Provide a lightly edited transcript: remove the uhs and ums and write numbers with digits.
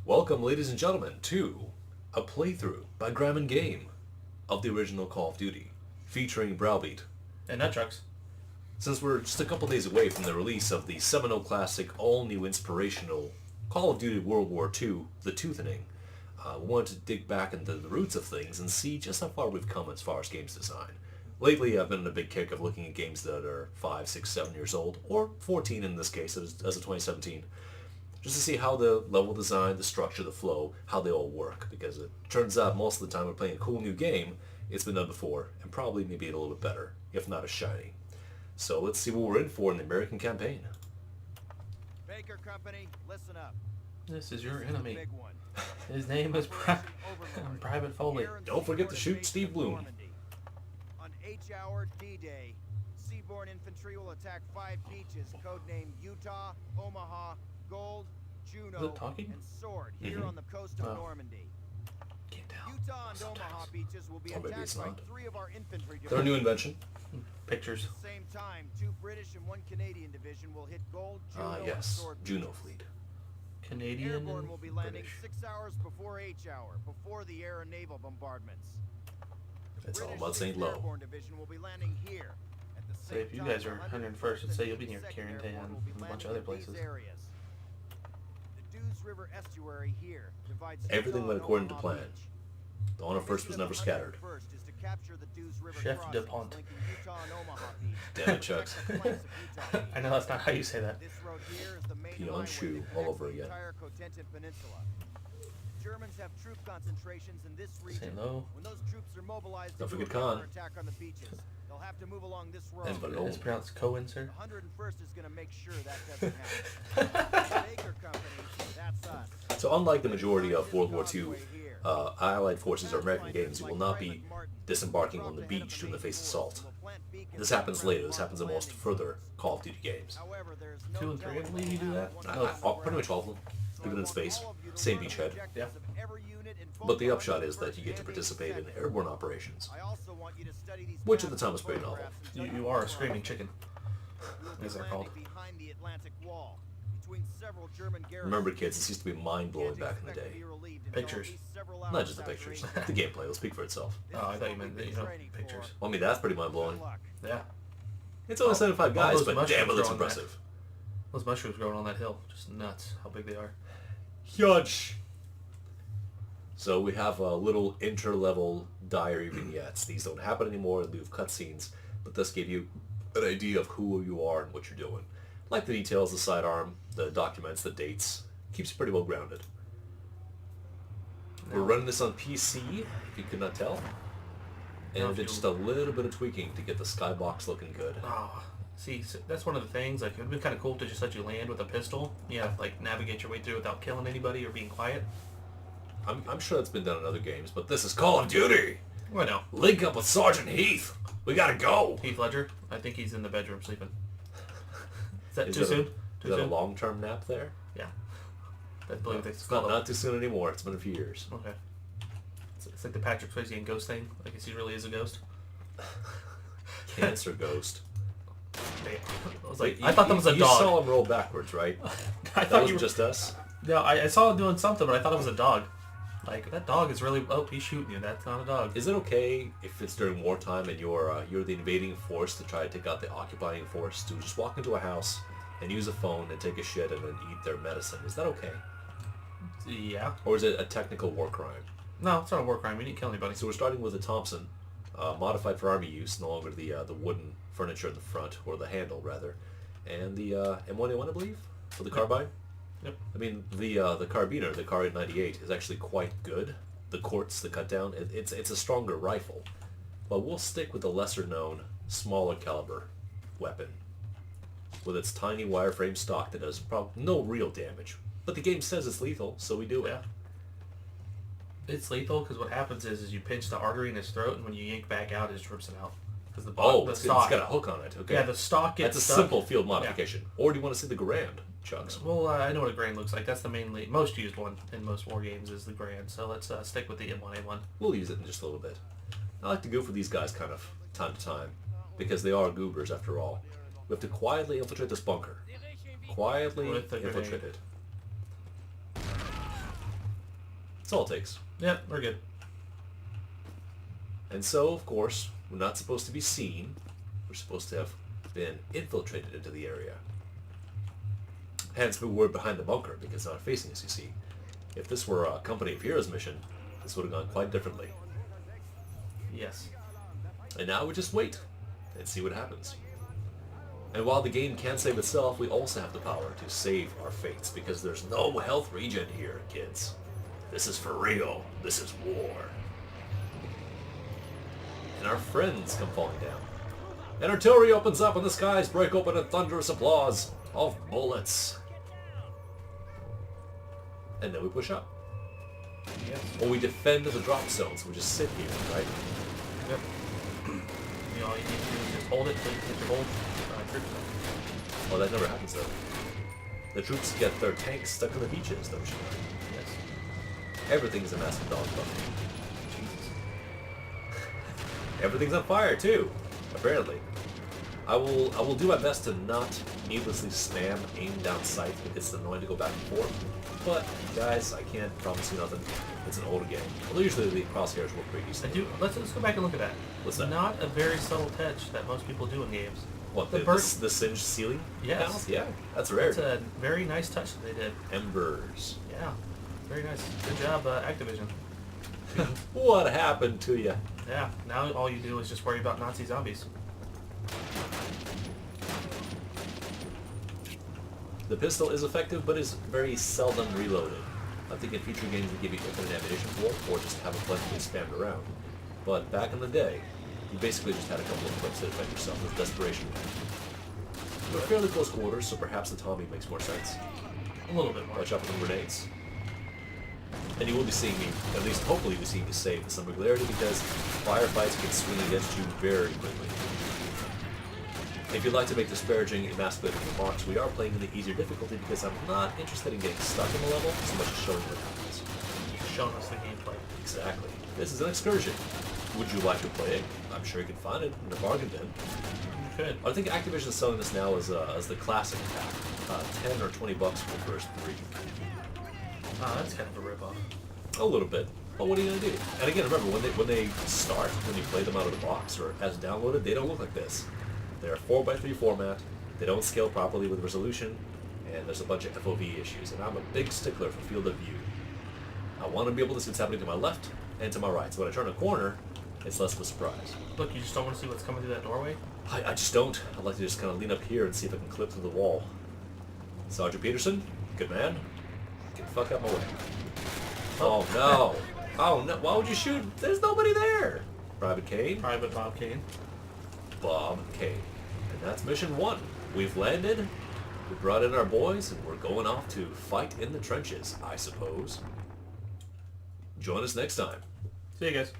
Welcome, ladies and gentlemen, to a playthrough by Grime Game of the original Call of Duty, featuring Browbeat. And nunchucks. Since we're just a couple days away from the release of the seminal classic, all-new inspirational Call of Duty World War II, The Toothening, we wanted to dig back into the roots of things and see just how far we've come as far as games design. Lately, I've been in a big kick of looking at games that are 5, 6, 7 years old, or 14 in this case, as of 2017, just to see how the level design, the structure, the flow, how they all work. Because it turns out most of the time we're playing a cool new game, it's been done before, and probably maybe a little bit better, if not as shiny. So let's see what we're in for in the American campaign. Baker Company, listen up. This is your enemy. Big one. His name is Private Foley. Don't forget to shoot Steve Bloom. On H-hour D-Day, Seaborne Infantry will attack 5 beaches codenamed Utah, Omaha, Gold, Juneau, talking? and Sword here on the coast of Normandy. Can't tell. Utah and Omaha beaches will be Or maybe it's attacked by not. 3 of our infantry Their new divisions. invention. Pictures. At the same time, 2 British and 1 Canadian division will hit Gold, Juneau, and Yes, Sword Juno beaches. Fleet. Canadian Airborne and will be landing British. 6 hours before H-hour, before the air and naval bombardments. It's all British about St. 6th Lo. Airborne Division will be landing here. At the So same if you time, guys are 101st 101st, let's say you'll be and near 52nd Carrington Airborne will be and a bunch of landing other in these places. areas. The Dews River estuary here divides Everything Utah went and according to Omaha plan. Beach. The honor first was never scattered. First is to capture the Dews River Chef crossings DuPont. linking Utah and Omaha Beach. Damn it, Chucks. Protect the flanks of Utah Beach. I know that's not how you say that. This road here is the main Peon highway shoe that all connects over the again. entire Cotentin Peninsula. Germans have troop concentrations in this region. St. Lo. When those troops are mobilized Don't to do a forget Khan. counterattack on the beaches, they'll have to move along this road. And It's pronounced Cohen, sir. The 101st is going to make sure that doesn't happen. Baker Company, that's us. So unlike the majority of World War II, Allied forces or American games, you will not be disembarking on the beach during the face assault. This happens later. This happens in most further Call of Duty games. However, there's 2 and 3, I believe you do that. Pretty much all of them. Even in space. Same beachhead. Yeah. But the upshot is that you get to participate in airborne operations, I also want you to study these which at the maps time and was pretty novel. photographs and You tell are me a screaming chicken. We'll be as they're landing called. behind the Atlantic Wall, between several German garrisons. Remember, kids, this used to be mind-blowing back in the day. Pictures. Not just the pictures. The gameplay will speak for itself. Oh, I thought you meant, pictures. Well, I mean, that's pretty mind-blowing. Yeah. It's only 75 guys, those but mushrooms damn, it looks growing back. impressive. Those mushrooms growing on that hill. Just nuts how big they are. Huge. So we have a little inter-level diary vignettes. These don't happen anymore in lieu of cutscenes, but this gave you an idea of who you are and what you're doing. Like the details, the sidearm, the documents, the dates. Keeps you pretty well grounded. We're running this on PC, if you could not tell. And Now, did just a little bit of tweaking to get the skybox looking good. Oh, see, so that's one of the things. Like, it would be kind of cool to just let you land with a pistol. You have to, like, navigate your way through without killing anybody or being quiet. I'm sure that's been done in other games, but this is Call of Duty! Well, no. Link up with Sergeant Heath! We gotta go! Heath Ledger, I think he's in the bedroom sleeping. Is that Is too that a- soon? Is Too that a soon? long-term nap there? Yeah. I believe it's It's not, called. not too soon anymore. It's been a few years. Okay. It's like the Patrick Swayze and Ghost thing. I guess he really is a ghost. Cancer ghost. Damn. I was like, Wait, I thought that was a you dog. saw him roll backwards, right? I That thought wasn't you were, just us. No, I saw him doing something, but I thought it was a dog. Like, that dog is really... Oh, he's shooting you. That's not a dog. Is it okay if it's during wartime and you're the invading force to try to take out the occupying force to just walk into a house and use a phone and take a shit and then eat their medicine? Is that okay? Yeah. Or is it a technical war crime? No, it's not a war crime. We didn't kill anybody. So we're starting with a Thompson, modified for army use, no longer the wooden furniture in the front, or the handle rather, and the M1A1, I believe, for the carbine. Yep. I mean, the carbiner, the Car 898, is actually quite good. The quartz, the cut down, it's a stronger rifle, but we'll stick with the lesser known, smaller caliber weapon, with its tiny wireframe stock that does no real damage. But the game says it's lethal, so we do it. Yeah. It's lethal because what happens is you pinch the artery in his throat, and when you yank back out, it just rips it out. Because the the It's stock. got a hook on it. Okay. Yeah, the stock gets That's a stuck. simple field modification. Or do you want to see the Grand, Chucks? Well, I know what a Grand looks like. That's the mainly most used one in most war games is the Grand. So let's stick with the M1A1. We'll use it in just a little bit. I like to go for these guys kind of time to time, because they are goobers after all. We have to quietly infiltrate this bunker. Quietly With the infiltrate grenade. it. That's all it takes. Yep, we're good. And so, of course, we're not supposed to be seen. We're supposed to have been infiltrated into the area. Hence, we're behind the bunker, because it's not facing us, you see. If this were a Company of Heroes mission, this would have gone quite differently. Yes. And now we just wait and see what happens. And while the game can save itself, we also have the power to save our fates, because there's no health regen here, kids. This is for real. This is war. And our friends come falling down. And artillery opens up and the skies break open in thunderous applause of bullets. And then we push up. Yes. Or we defend the drop zones. We just sit here, right? Yep. You know, all you need to do is just hold it until you get your hold. Troops. Oh, that never happens though. The troops get their tanks stuck on the beaches, don't you know? Yes. Everything's a massive dog fight. Jesus. Everything's on fire too, apparently. I will do my best to not needlessly spam aim down sight. It's annoying to go back and forth. But guys, I can't promise you nothing. It's an older game. Although usually the crosshairs work pretty decently. Let's go back and look at that. What's that? Not a very subtle touch that most people do in games. What, the the bird- singed ceiling? Yes. panels? Yeah, that's rare. It's a very nice touch that they did. Embers. Yeah. Very nice. Good job, Activision. What happened to you? Yeah. Now all you do is just worry about Nazi zombies. The pistol is effective, but is very seldom reloaded. I think in future games they give you infinite ammunition for it, or just have it plentifully spammed around. But back in the day, you basically just had a couple of clips to defend yourself with desperation. We're fairly close quarters, so perhaps the Tommy makes more sense. A little bit more. Watch out for the grenades. And you will be seeing me, at least hopefully you'll be seeing me save with some regularity, because firefights can swing against you very quickly. If you'd like to make disparaging, emasculating remarks, we are playing in the easier difficulty because I'm not interested in getting stuck in the level so much as showing what happens. Showing us the gameplay. Exactly. This is an excursion. Would you like to play it? I'm sure you can find it in a bargain bin. You could. I think Activision is selling this now as the classic pack. 10 or 20 bucks for the first 3. Oh, that's kind of a rip-off. A little bit. But what are you going to do? And again, remember, when they start, when you play them out of the box or as downloaded, they don't look like this. They're a 4x3 format, they don't scale properly with resolution, and there's a bunch of FOV issues, and I'm a big stickler for field of view. I want to be able to see what's happening to my left and to my right, so when I turn a corner, it's less of a surprise. Look, you just don't want to see what's coming through that doorway? I just don't. I'd like to just kind of lean up here and see if I can clip through the wall. Sergeant Peterson, good man. Get the fuck out my way. Oh no. Oh no, why would you shoot? There's nobody there. Private Kane. Private Bob Kane. Bob Kane. And that's mission 1. We've landed, we brought in our boys, and we're going off to fight in the trenches, I suppose. Join us next time. See you guys.